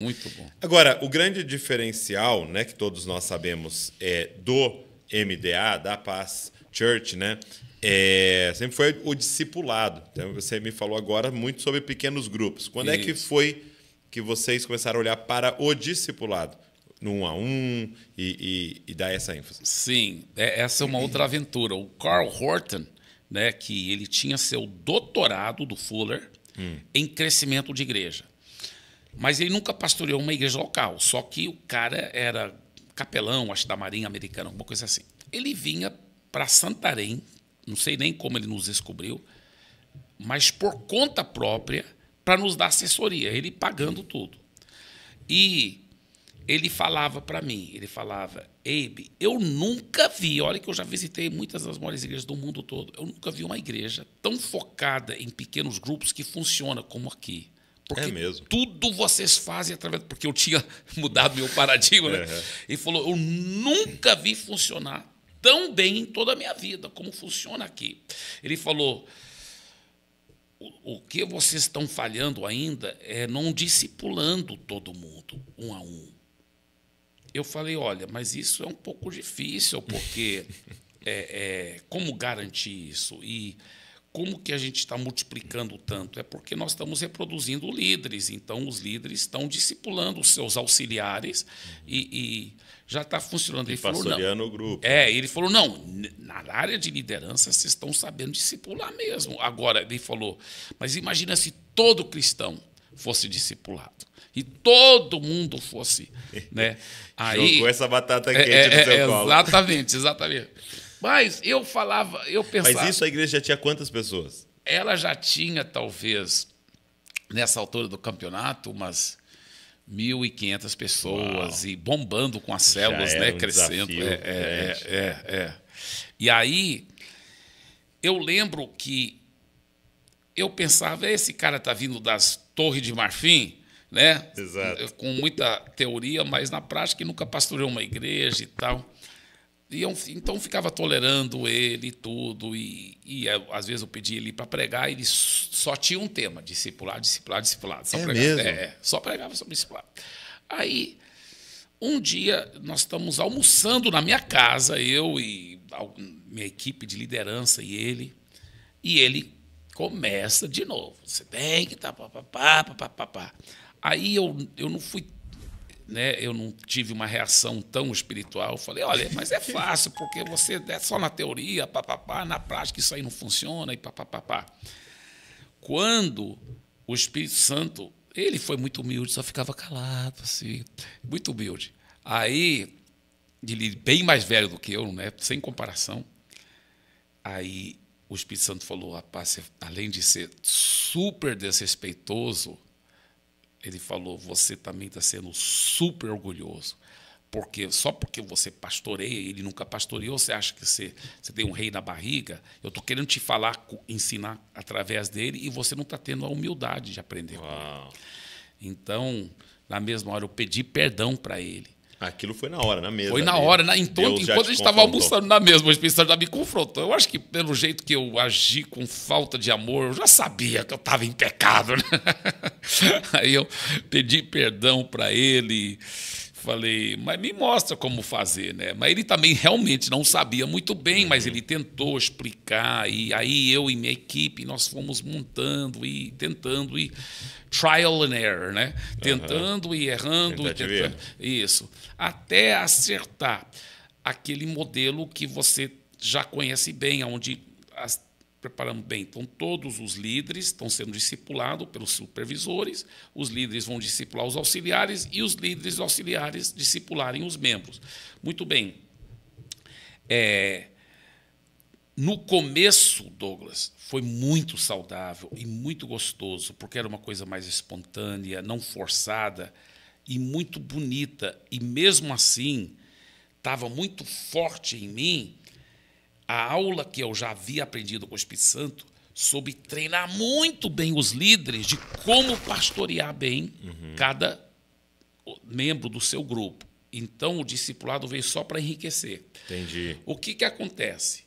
Muito bom. Agora, o grande diferencial, né, que todos nós sabemos, do MDA, da Paz Church, né, sempre foi o discipulado. Então, você me falou agora muito sobre pequenos grupos. Quando é que Isso. foi que vocês começaram a olhar para o discipulado? No 1 a 1 e dar essa ênfase? Sim, essa é uma outra aventura. O Carl Horton, né, que ele tinha seu doutorado do Fuller em crescimento de igreja. Mas ele nunca pastoreou uma igreja local, só que o cara era capelão, acho, da Marinha Americana, alguma coisa assim. Ele vinha para Santarém, não sei nem como ele nos descobriu, mas por conta própria, para nos dar assessoria, ele pagando tudo. E ele falava para mim, ele falava, Abe, eu nunca vi, olha que eu já visitei muitas das maiores igrejas do mundo todo, eu nunca vi uma igreja tão focada em pequenos grupos que funciona como aqui. Porque mesmo. tudo vocês fazem através... Porque eu tinha mudado meu paradigma, né? Ele falou, eu nunca vi funcionar tão bem em toda a minha vida como funciona aqui. Ele falou, o que vocês estão falhando ainda é não discipulando todo mundo, 1 a 1. Eu falei, olha, mas isso é um pouco difícil, porque como garantir isso? E como que a gente está multiplicando tanto? É porque nós estamos reproduzindo líderes, então os líderes estão discipulando os seus auxiliares e já está funcionando. Ele falou, pastoreando o grupo. Ele falou, não, na área de liderança vocês estão sabendo discipular mesmo. Agora, ele falou, mas imagina se todo cristão fosse discipulado e todo mundo fosse, né? Aí, jogou essa batata quente no seu colo. Exatamente. Mas eu falava, eu pensava... Mas isso a igreja já tinha quantas pessoas? Ela já tinha, talvez, nessa altura do campeonato, umas 1.500 pessoas. Uau. E bombando com as células, né, crescendo. E aí, eu lembro que eu pensava, esse cara está vindo das Torres de Marfim, né? Exato. Com muita teoria, mas na prática nunca pastoreou uma igreja e tal. E eu, então, ficava tolerando ele e tudo. Às vezes, eu pedia ele para pregar, ele só tinha um tema, discipular. Só pregava, mesmo? Só pregava sobre discipular. Aí, um dia, nós estamos almoçando na minha casa, eu e minha equipe de liderança e ele começa de novo. Você tem que estar... Aí, eu não fui... Né, eu não tive uma reação tão espiritual. Eu falei, olha, mas é fácil, porque você é só na teoria, na prática isso aí não funciona, e Quando o Espírito Santo, ele foi muito humilde, só ficava calado, assim, muito humilde. Aí, ele bem mais velho do que eu, né, sem comparação, aí o Espírito Santo falou, rapaz, além de ser super desrespeitoso, ele falou, você também está sendo super orgulhoso, porque só porque você pastoreia, ele nunca pastoreou, você acha que você tem um rei na barriga? Eu estou querendo te falar, ensinar através dele, e você não está tendo a humildade de aprender com ele. Então, na mesma hora, eu pedi perdão para ele. Aquilo foi na hora, na mesa. Foi na hora, enquanto a gente estava almoçando na mesa, o Espírito Santo já me confrontou. Eu acho que, pelo jeito que eu agi com falta de amor, eu já sabia que eu estava em pecado, né? Aí eu pedi perdão para ele, falei, mas me mostra como fazer, né? Mas ele também realmente não sabia muito bem, mas ele tentou explicar, e aí eu e minha equipe, nós fomos montando e tentando, e trial and error, né? Tentando e errando. Isso. Até acertar aquele modelo que você já conhece bem, onde preparamos bem. Então, todos os líderes estão sendo discipulados pelos supervisores, os líderes vão discipular os auxiliares e os líderes auxiliares discipularem os membros. Muito bem. No começo, Douglas, foi muito saudável e muito gostoso, porque era uma coisa mais espontânea, não forçada e muito bonita. E, mesmo assim, estava muito forte em mim a aula que eu já havia aprendido com o Espírito Santo sobre treinar muito bem os líderes de como pastorear bem cada membro do seu grupo. Então, o discipulado veio só para enriquecer. Entendi. O que acontece?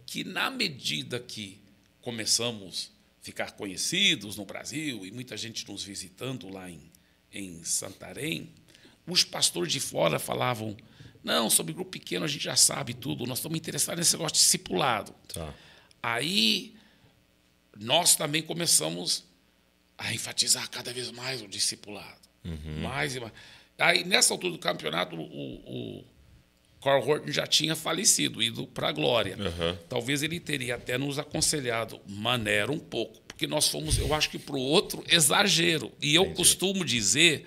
Que, na medida que começamos a ficar conhecidos no Brasil e muita gente nos visitando lá em Santarém, os pastores de fora falavam, não, sobre grupo pequeno a gente já sabe tudo, nós estamos interessados nesse negócio de discipulado. Tá. Aí, nós também começamos a enfatizar cada vez mais o discipulado. Mais e mais. Aí, nessa altura do campeonato, o Carl Horton já tinha falecido, ido para a glória. Talvez ele teria até nos aconselhado, maneira um pouco, porque nós fomos, eu acho que para o outro, exagero. E eu costumo dizer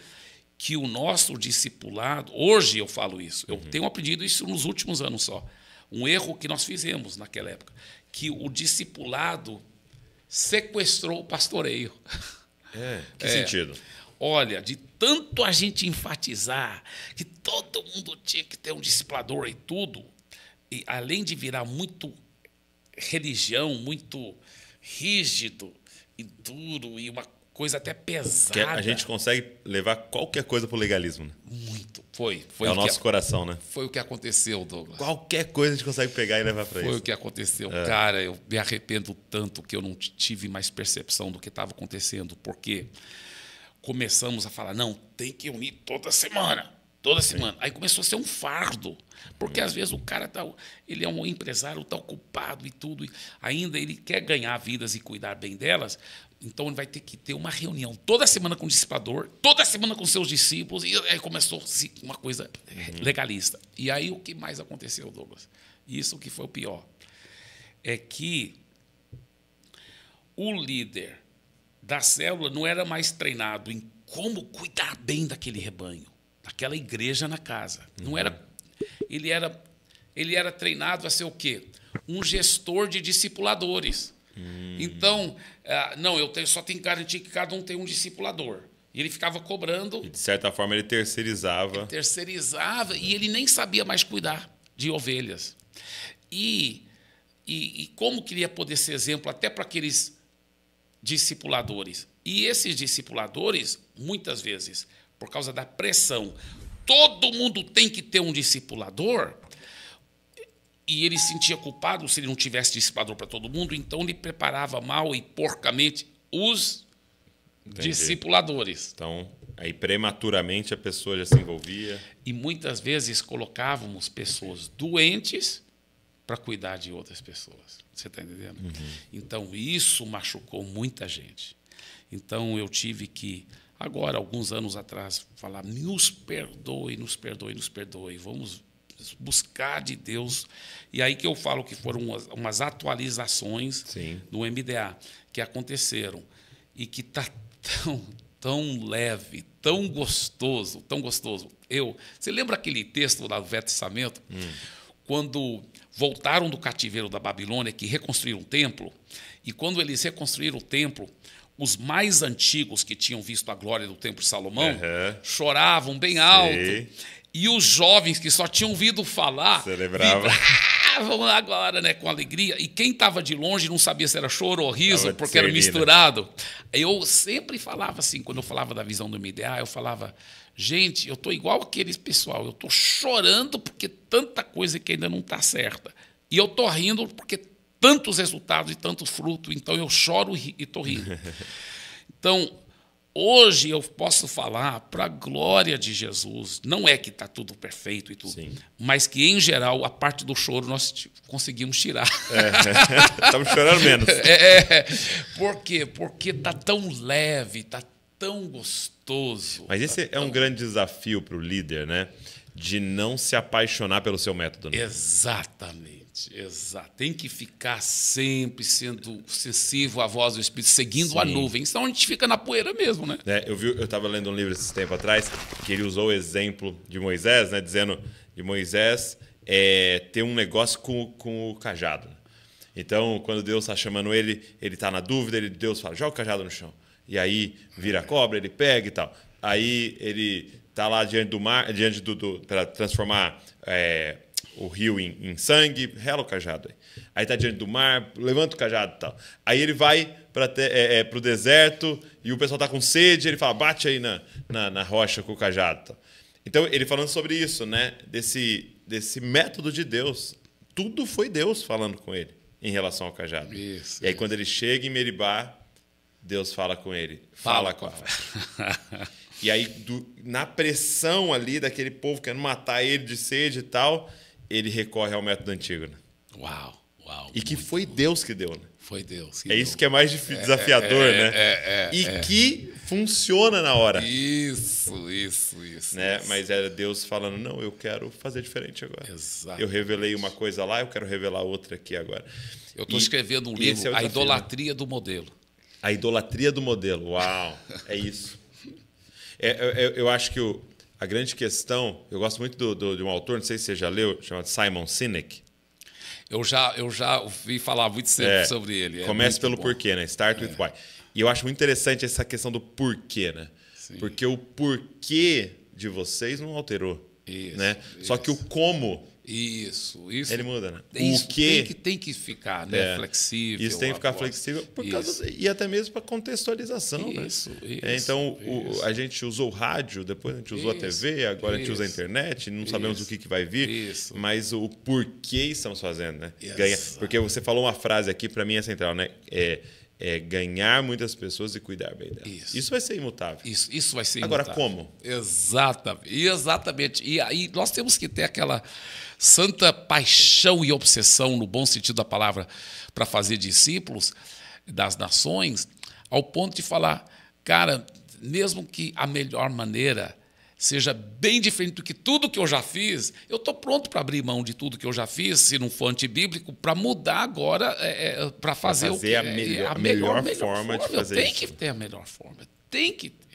que o nosso discipulado, hoje eu falo isso, eu tenho aprendido isso nos últimos anos só, um erro que nós fizemos naquela época, que o discipulado sequestrou o pastoreio. Que sentido? Olha, de tanto a gente enfatizar que todo mundo tinha que ter um discipulador e tudo, e além de virar muito religião, muito rígido e duro, e uma coisa até pesada. A gente consegue levar qualquer coisa para o legalismo, né? Muito. Foi é o nosso coração, né? Foi o que aconteceu, Douglas. Qualquer coisa a gente consegue pegar e levar para isso. Foi o que aconteceu. Cara, eu me arrependo tanto que eu não tive mais percepção do que estava acontecendo, porque começamos a falar, não, tem que unir toda semana. Toda semana. Aí começou a ser um fardo, porque às vezes o cara ele é um empresário, está ocupado e tudo, e ainda ele quer ganhar vidas e cuidar bem delas, então ele vai ter que ter uma reunião toda semana com o discipulador, toda semana com seus discípulos, e aí começou-se uma coisa legalista. E aí o que mais aconteceu, Douglas? Isso que foi o pior. É que o líder da célula não era mais treinado em como cuidar bem daquele rebanho, daquela igreja na casa. Não era, ele era treinado a ser o quê? Um gestor de discipuladores. Então, não, só tenho que garantir que cada um tem um discipulador. E ele ficava cobrando. E, de certa forma, ele terceirizava. E ele nem sabia mais cuidar de ovelhas. E como queria poder ser exemplo até para aqueles discipuladores. E esses discipuladores, muitas vezes, por causa da pressão, todo mundo tem que ter um discipulador, e ele se sentia culpado se ele não tivesse discipulador para todo mundo, então ele preparava mal e porcamente os discipuladores. Então, aí prematuramente a pessoa já se envolvia. E muitas vezes colocávamos pessoas doentes para cuidar de outras pessoas. Você está entendendo? Então, isso machucou muita gente. Então, eu tive que, agora, alguns anos atrás, falar, nos perdoe, nos perdoe, nos perdoe. Vamos buscar de Deus. E aí que eu falo que foram umas atualizações no MDA que aconteceram e que está tão leve, tão gostoso, tão gostoso. Você lembra aquele texto lá do Velho Testamento? Quando voltaram do cativeiro da Babilônia, que reconstruíram o templo, e quando eles reconstruíram o templo, os mais antigos que tinham visto a glória do templo de Salomão choravam bem alto. E os jovens que só tinham ouvido falar vibravam agora, né, com alegria. E quem estava de longe não sabia se era choro ou riso, porque era misturado. Eu sempre falava assim, quando eu falava da visão do MDA, eu falava, gente, eu estou igual aquele pessoal, eu estou chorando porque tanta coisa que ainda não está certa. E eu estou rindo porque tantos resultados e tantos frutos, então eu choro e estou rindo. Então, hoje eu posso falar para a glória de Jesus, não é que está tudo perfeito e tudo, mas que, em geral, a parte do choro nós conseguimos tirar. Estamos chorando menos. Por quê? Porque está tão leve, está tão gostoso. Mas esse é um grande desafio para o líder, né? De não se apaixonar pelo seu método. Né? Exatamente. Tem que ficar sempre sendo sensível à voz do Espírito, seguindo a nuvem. Senão a gente fica na poeira mesmo, né? Eu estava lendo um livro esse tempo atrás que ele usou o exemplo de Moisés, né? Dizendo de Moisés ter um negócio com o cajado. Então, quando Deus está chamando ele está na dúvida, Deus fala, joga o cajado no chão. E aí vira cobra, ele pega e tal. Aí ele está lá diante do mar, para transformar o rio em sangue, rela o cajado. Aí está diante do mar, levanta o cajado e tal. Aí ele vai para o deserto e o pessoal está com sede, ele fala, bate aí na rocha com o cajado. Tal. Então, ele falando sobre isso, né? Desse método de Deus. Tudo foi Deus falando com ele em relação ao cajado. Isso, e aí, quando ele chega em Meribá, Deus fala com ele. Fala com a fé. E aí, na pressão ali daquele povo querendo matar ele de sede e tal, ele recorre ao método antigo. Né? Uau. E que foi Deus que deu, né? Foi Deus que deu. Isso que é mais desafiador, né? Que funciona na hora. Isso. Né? Mas era Deus falando, não, eu quero fazer diferente agora. Exato. Eu revelei uma coisa lá, eu quero revelar outra aqui agora. Eu estou escrevendo um livro, A Idolatria do Modelo. A Idolatria do Modelo. Uau, é isso. Eu acho que a grande questão... Eu gosto muito de um autor, não sei se você já leu, chamado Simon Sinek. Eu já ouvi falar muito sempre sobre ele. Comece pelo porquê, né? Start with why. E eu acho muito interessante essa questão do porquê, né? Sim. Porque o porquê de vocês não alterou. Isso, né? Só que o como... Isso. Ele muda, né? Isso, o que tem que ficar, né? Flexível. Isso tem que ficar flexível por causa, e até mesmo para contextualização. Isso. Então, a gente usou o rádio, depois a gente usou a TV, agora a gente usa a internet, não sabemos o que vai vir, mas o porquê estamos fazendo, né? Porque você falou uma frase aqui, para mim é central, né? É ganhar muitas pessoas e cuidar bem delas. Isso vai ser imutável. Isso vai ser imutável. Agora, como? Exatamente. E aí nós temos que ter aquela santa paixão e obsessão, no bom sentido da palavra, para fazer discípulos das nações, ao ponto de falar, cara, mesmo que a melhor maneira seja bem diferente do que tudo que eu já fiz, eu estou pronto para abrir mão de tudo que eu já fiz, se não for antibíblico, para mudar agora, para fazer o que a melhor forma de fazer isso. Tem que ter a melhor forma, tem que ter.